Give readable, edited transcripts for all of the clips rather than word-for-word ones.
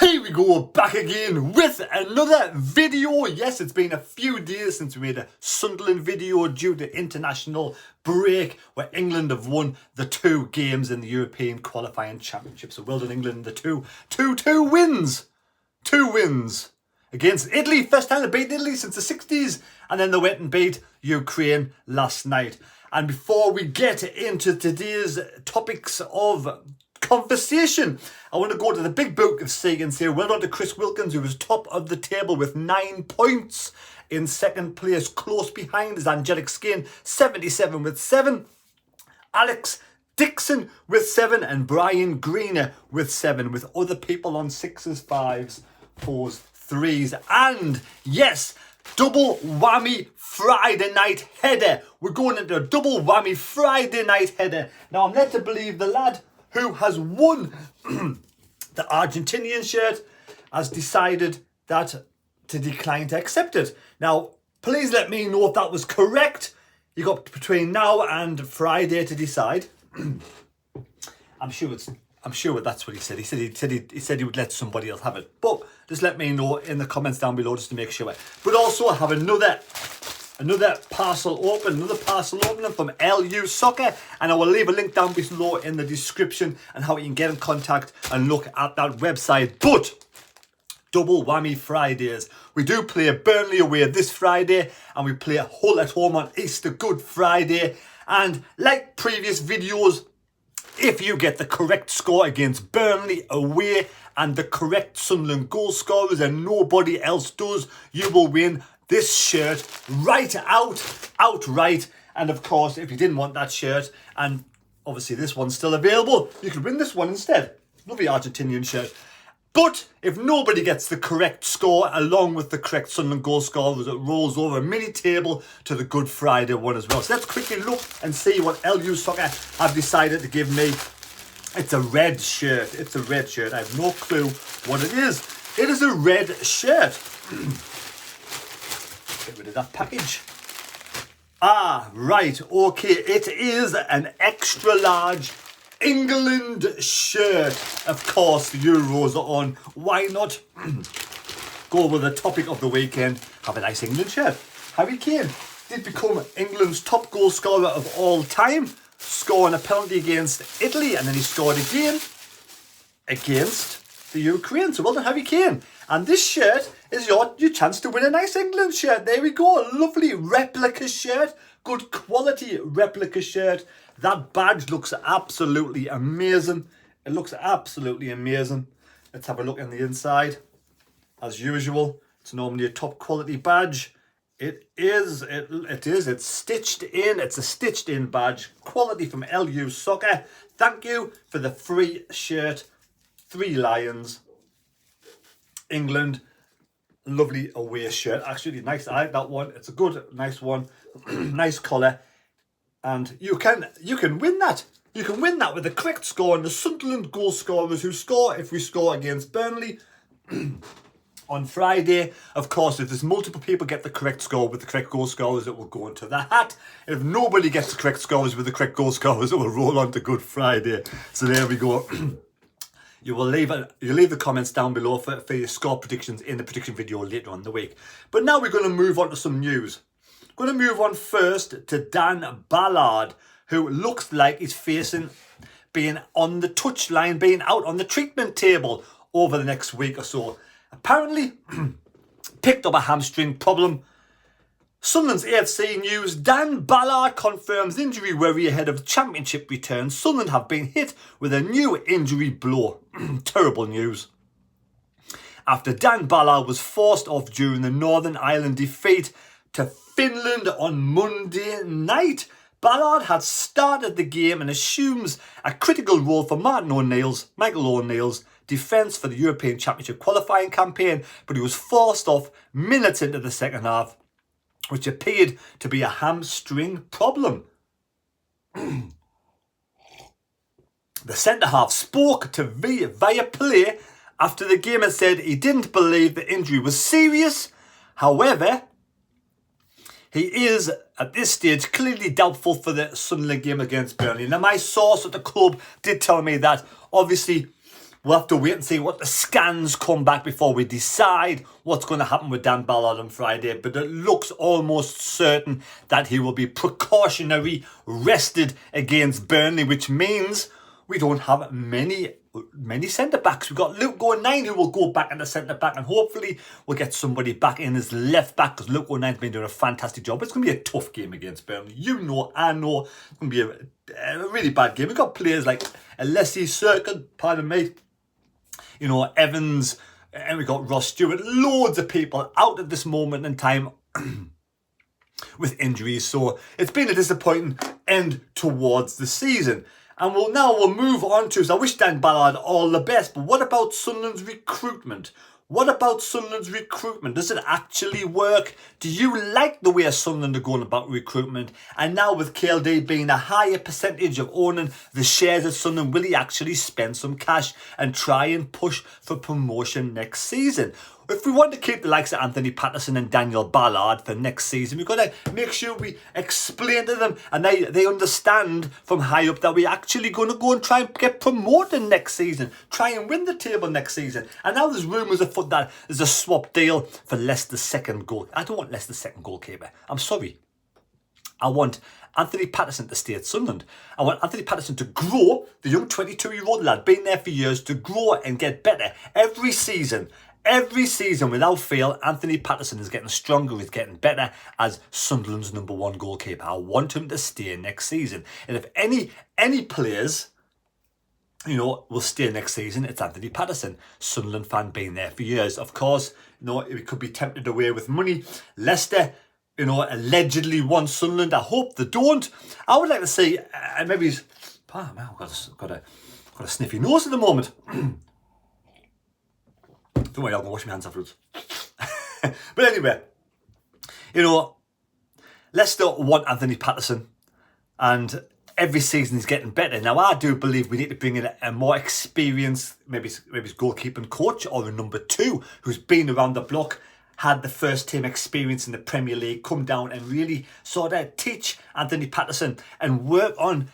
Here we go, back again with another video. Yes, it's been a few days since we made a Sunderland video due to international break where England have won the 2 games in the European qualifying championship. So well done England, the two wins. 2 wins against Italy. First time they beat Italy since the 60s, and then they went and beat Ukraine last night. And before we get into today's topics of conversation, I want to go to the big book of sea and say well done to Chris Wilkins, who was top of the table with 9 points. In second place, close behind, is Angelic Skin, 77 with 7. Alex Dixon with 7 and Brian Greener with 7, with other people on 6s, 5s, 4s, 3s. And yes, double whammy Friday night header. We're going into a double whammy Friday night header. Now I'm led to believe the lad who has won the Argentinian shirt has decided that to decline to accept it. Now, please let me know if that was correct. You got between now and Friday to decide. I'm sure that's what he said. He said he would let somebody else have it. But just let me know in the comments down below just to make sure. But also I have another parcel opening from LU Soccer, and I will leave a link down below in the description and how you can get in contact and look at that website. But double whammy Fridays. We do play Burnley away this Friday, and we play Hull at home on Easter Good Friday. And like previous videos, if you get the correct score against Burnley away and the correct Sunderland goal scorers and nobody else does, you will win this shirt outright. And of course, if you didn't want that shirt, and obviously this one's still available, you could win this one instead. Lovely Argentinian shirt. But if nobody gets the correct score along with the correct Sunderland goal scorers, it rolls over a mini table to the Good Friday one as well. So let's quickly look and see what LU Soccer have decided to give me. It's a red shirt. It's a red shirt. I have no clue what it is. It is a red shirt. Get rid of that package. Ah, right, okay. It is an extra large England shirt. Of course, the Euros are on. Why not go with the topic of the weekend? Have a nice England shirt. Harry Kane did become England's top goal scorer of all time, scoring a penalty against Italy, and then he scored again against the Ukraine. So well done, Harry Kane. And this shirt is your chance to win a nice England shirt. There we go. A lovely replica shirt. Good quality replica shirt. That badge looks absolutely amazing. It looks absolutely amazing. Let's have a look in the inside. As usual, it's normally a top quality badge. It is. It's stitched in. It's a stitched in badge. Quality from LU Soccer. Thank you for the free shirt. 3 Lions. England. Lovely away shirt. Actually nice. I like that one. It's a good, nice one. Nice colour. And you can win that. You can win that with the correct score and the Sunderland goal scorers who score if we score against Burnley on Friday. Of course, if there's multiple people get the correct score with the correct goal scorers, it will go into the hat. If nobody gets the correct scores with the correct goal scorers, it will roll on to Good Friday. So there we go. You leave the comments down below for your score predictions in the prediction video later on in the week. But now we're going to move on to some news. Going to move on first to Dan Ballard, who looks like he's facing being on the touchline, being out on the treatment table over the next week or so. Apparently, picked up a hamstring problem. Sunderland's AFC news. Dan Ballard confirms injury worry ahead of championship return. Sunderland have been hit with a new injury blow. Terrible news. After Dan Ballard was forced off during the Northern Ireland defeat to Finland on Monday night, Ballard had started the game and assumes a critical role for Michael O'Neill's defence for the European Championship qualifying campaign, but he was forced off minutes into the second half, which appeared to be a hamstring problem. The centre-half spoke to via play after the game and said he didn't believe the injury was serious. However, he is, at this stage, clearly doubtful for the Sunderland game against Burnley. Now, my source at the club did tell me that, obviously, We'll have to wait and see what the scans come back before we decide what's going to happen with Dan Ballard on Friday. But it looks almost certain that he will be precautionary rested against Burnley, which means we don't have many centre-backs. We've got Luke O'Nien, who will go back into centre-back, and hopefully we'll get somebody back in as left-back, because Luke O'Nien's been doing a fantastic job. It's going to be a tough game against Burnley. You know, I know, it's going to be a really bad game. We've got players like Alessi Circle, pardon me, you know, Evans, and we've got Ross Stewart, loads of people out at this moment in time with injuries. So it's been a disappointing end towards the season. And we'll move on to, so I wish Dan Ballard all the best, but what about Sunderland's recruitment? What about Sunderland's recruitment? Does it actually work? Do you like the way Sunderland are going about recruitment? And now with KLD being a higher percentage of owning the shares of Sunderland, will he actually spend some cash and try and push for promotion next season? If we want to keep the likes of Anthony Patterson and Daniel Ballard for next season, we've got to make sure we explain to them and they understand from high up that we're actually going to go and try and get promoted next season, try and win the table next season. And now there's rumours afoot that there's a swap deal for Leicester's second goal. I don't want Leicester's second goalkeeper. I'm sorry. I want Anthony Patterson to stay at Sunderland. I want Anthony Patterson to grow, the young 22-year-old lad, been there for years, to grow and get better every season. Every season, without fail, Anthony Patterson is getting stronger, he's getting better as Sunderland's #1 goalkeeper. I want him to stay next season. And if any players, you know, will stay next season, it's Anthony Patterson. Sunderland fan, been there for years. Of course, you know, we could be tempted away with money. Leicester, you know, allegedly want Sunderland. I hope they don't. I would like to see, maybe he's, oh man, I've got a sniffy nose at the moment. Don't worry, I'm going to wash my hands afterwards. But anyway, you know, Leicester want Anthony Patterson, and every season he's getting better. Now, I do believe we need to bring in a more experienced, maybe his goalkeeping coach or a number 2 who's been around the block, had the first team experience in the Premier League, come down and really sort of teach Anthony Patterson and work on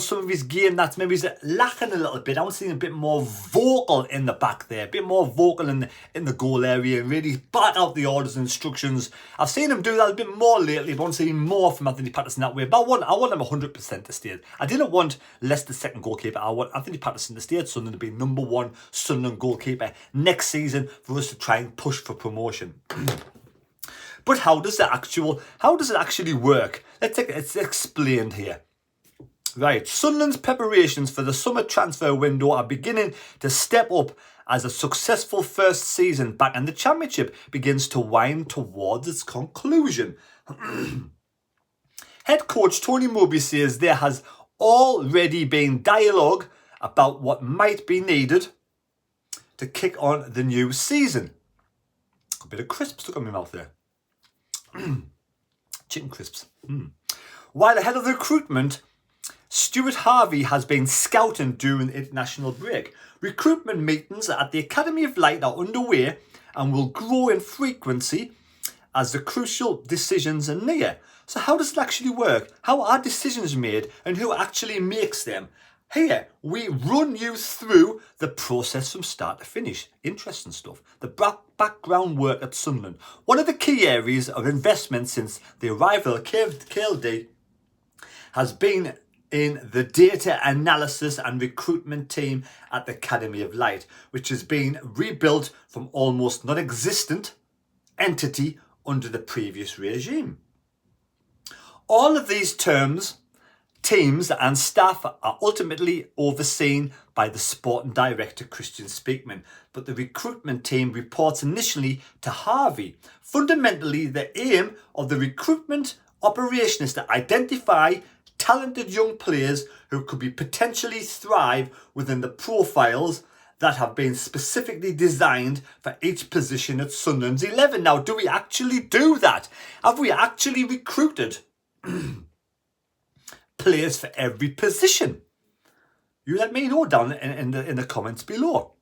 some of his game that's maybe lacking a little bit. I want to see him a bit more vocal in the back there, a bit more vocal in the goal area, and really bark out the orders and instructions. I've seen him do that a bit more lately, but I want to see more from Anthony Patterson that way. But I want him 100% to stay. I didn't want Leicester's second goalkeeper. I want Anthony Patterson to stay at Sunderland, to be #1 Sunderland goalkeeper next season for us to try and push for promotion. But how does it actually work? It's explained here. Right, Sunderland's preparations for the summer transfer window are beginning to step up as a successful first season back in the Championship begins to wind towards its conclusion. Head coach Tony Mowbray says there has already been dialogue about what might be needed to kick on the new season. A bit of crisps stuck in my mouth there. Chicken crisps. While ahead of the recruitment, Stuart Harvey has been scouting during the international break. Recruitment meetings at the Academy of Light are underway and will grow in frequency as the crucial decisions are near. So how does it actually work? How are decisions made and who actually makes them? Here, we run you through the process from start to finish. Interesting stuff. The background work at Sunderland. One of the key areas of investment since the arrival of KLD has been in the data analysis and recruitment team at the Academy of Light, which has been rebuilt from almost non-existent entity under the previous regime. All of these teams and staff are ultimately overseen by the sporting director Christian Speakman, but the recruitment team reports initially to Harvey. Fundamentally, the aim of the recruitment operation is to identify talented young players who could be potentially thrive within the profiles that have been specifically designed for each position at Sunderland's 11. Now, do we actually do that? Have we actually recruited players for every position? You let me know down in the comments below.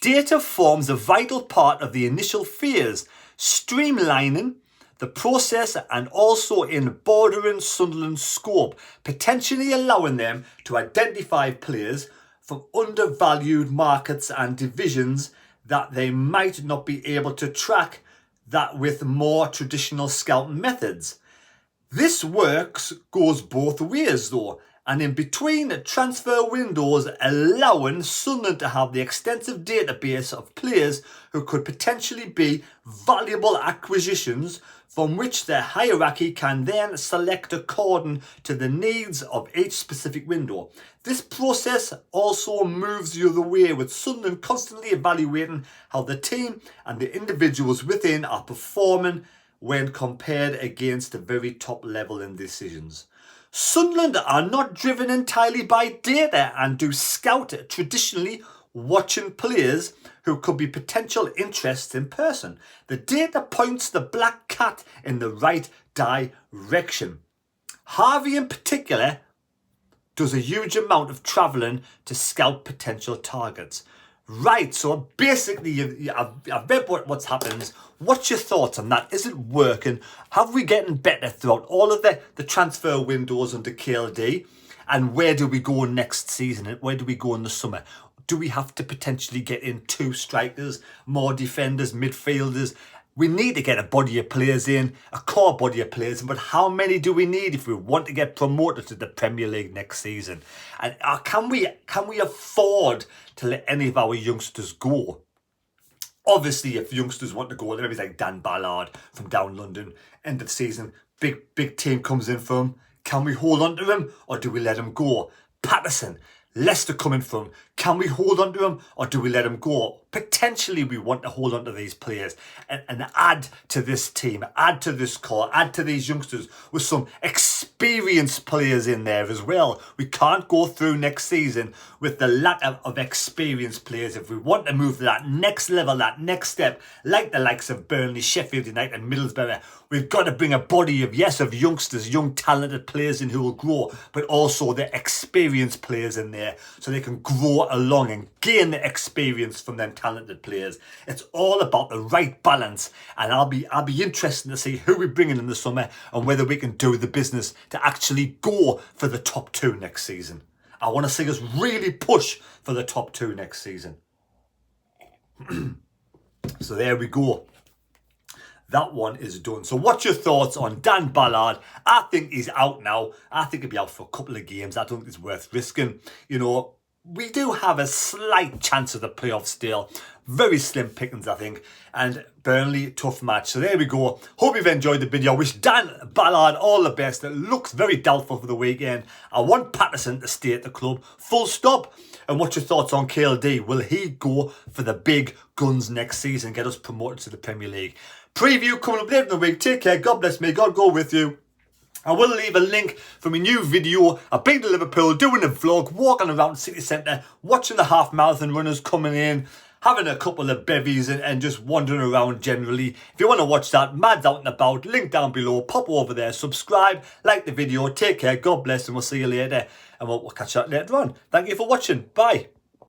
Data forms a vital part of the initial phase, streamlining the process and also in bordering Sunderland's scope, potentially allowing them to identify players from undervalued markets and divisions that they might not be able to track that with more traditional scout methods. This goes both ways though, and in between transfer windows, allowing Sunderland to have the extensive database of players who could potentially be valuable acquisitions from which their hierarchy can then select according to the needs of each specific window. This process also moves the other way, with Sunderland constantly evaluating how the team and the individuals within are performing when compared against the very top level in decisions. Sunderland are not driven entirely by data and do scout traditionally, watching players who could be potential interests in person. The data points the black cat in the right direction. Harvey in particular does a huge amount of travelling to scout potential targets. Right, so basically I've read what's happened. What's your thoughts on that? Is it working? Have we getting better throughout all of the transfer windows under KLD? And where do we go next season? And where do we go in the summer? Do we have to potentially get in 2 strikers, more defenders, midfielders? We need to get a body of players in, a core body of players in, but how many do we need if we want to get promoted to the Premier League next season? And can we afford to let any of our youngsters go? Obviously, if youngsters want to go, maybe like Dan Ballard from down London, end of season, big team comes in for him. Can we hold on to him or do we let him go? Patterson, Leicester coming from, can we hold on to him or do we let him go? Potentially we want to hold on to these players and add to this team, add to this core, add to these youngsters with some experienced players in there as well. We can't go through next season with the lack of experienced players. If we want to move to that next level, that next step, like the likes of Burnley, Sheffield United and Middlesbrough, we've got to bring a body of youngsters, young talented players in who will grow, but also the experienced players in there so they can grow along and gain the experience from them talented players. It's all about the right balance, and I'll be interested to see who we bring in the summer and whether we can do the business to actually go for the top 2 next season. I want to see us really push for the top 2 next season. So there we go. That one is done. So what's your thoughts on Dan Ballard? I think he's out now. I think he'll be out for a couple of games. I don't think it's worth risking. You know, we do have a slight chance of the playoffs still. Very slim pickings, I think. And Burnley, tough match. So there we go. Hope you've enjoyed the video. Wish Dan Ballard all the best. It looks very doubtful for the weekend. I want Patterson to stay at the club. Full stop. And what's your thoughts on KLD? Will he go for the big guns next season, get us promoted to the Premier League? Preview coming up later in the week. Take care. God bless me. God go with you. I will leave a link for my new video. I've been to Liverpool doing a vlog, walking around the city centre, watching the half marathon runners coming in, having a couple of bevies and just wandering around generally. If you want to watch that, Mad's out and about, link down below, pop over there, subscribe, like the video, take care, God bless, and we'll see you later. And we'll catch up later on. Thank you for watching. Bye.